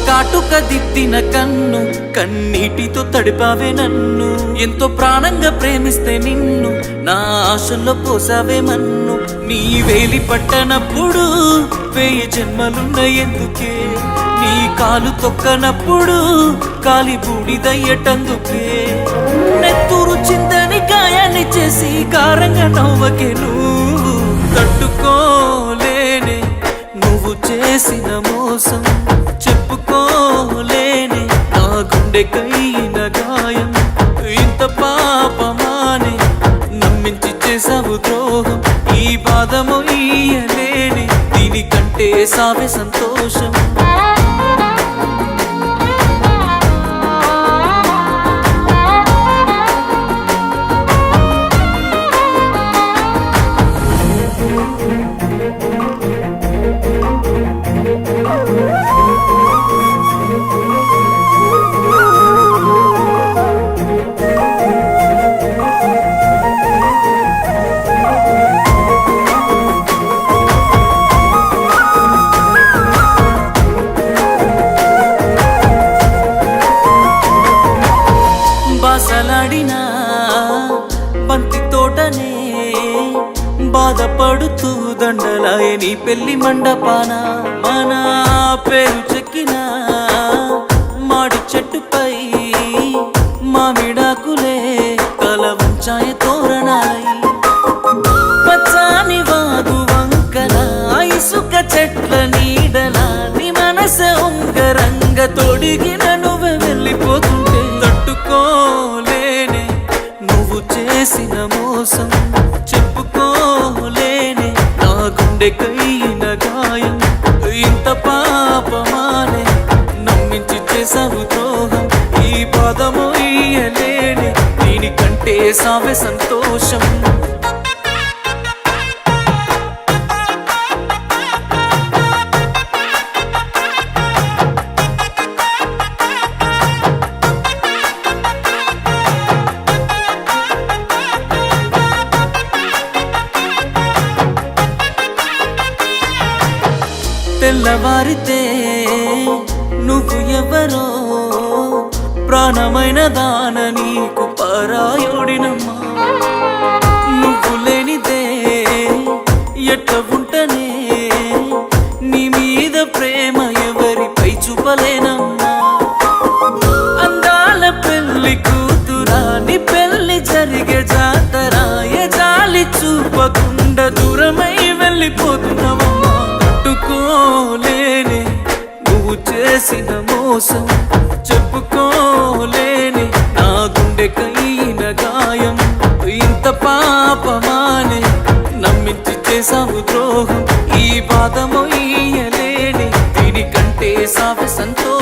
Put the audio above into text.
కాటుక దిద్దిన కన్ను కన్నీటితో తడిపావే నన్ను. ఎంతో ప్రాణంగా ప్రేమిస్తే నిన్ను నా ఆశల్లో పోసావే మన్ను. నీ వేలి పట్టనప్పుడు 1000 జన్మలున్న ఎందుకే, నీ కాలు తొక్కనప్పుడు కాలి బూడిదయ్యటందుకే. నెత్తురు చిందని గాయాన్ని చేసి కారంగా నవ్వకే నువ్వు. తట్టుకోలేనే నువ్వు చేసిన మోసం, చెప్పుకోలేనే నా గుండెకైన గాయం. ఇంత పాపమానే నమ్మించి చేసావు ద్రోహం. ఈ బాధము ఇయ్యలేని దీనికంటే సావే సంతోషం. బాసలాడినా బంతి తోటనే బాధపడుతూ దండలాయ నీ పెళ్లి మండపాన. మన పేరు చెక్కిన మాడి చెట్టుపై మామిడాకులే కల వంచాయ తోరణాలై. పచ్చాని వాగు వంకల ఇసుక చెట్ల నీడల నీ మనసే ఉంగరంగ తొడిగిన నువ్వే వెళ్ళిపోతుంటే. తట్టుకోలేనే నువ్వు చేసిన మోసం, చెప్పుకోలేనే నా గుండెకైన గాయం. ఇంత పాపమానే నమ్మించి చేసావు ద్రోహం. ఈ బాధము ఇయ్యలేని దీనికంటే సావే సంతోషం. తెల్లవారితే నువ్వు ఎవరో ప్రాణమైన దాన నీకు పరాయుడినమ్మా. నువ్వు లేనిదే ఎట్ట ఉంటనే, నీ మీద ప్రేమ ఎవరిపై చూపలేనమ్మా. అందాల పెళ్లి కూతురా నీ పెళ్లి జరిగే జాతరా, ఏ జాలి చూపకుండా దూరమై వెళ్ళిపోతున్నావమ్మా. తట్టుకోలేనే నువ్వు చేసిన మోసం, చెప్పుకోలేనే నా గుండెకైన గాయం. ఇంత పాపమానే నమ్మించి చేసావు ద్రోహం. ఈ బాధము ఇయ్యలేని దీనికంటే సావే సంతోషం.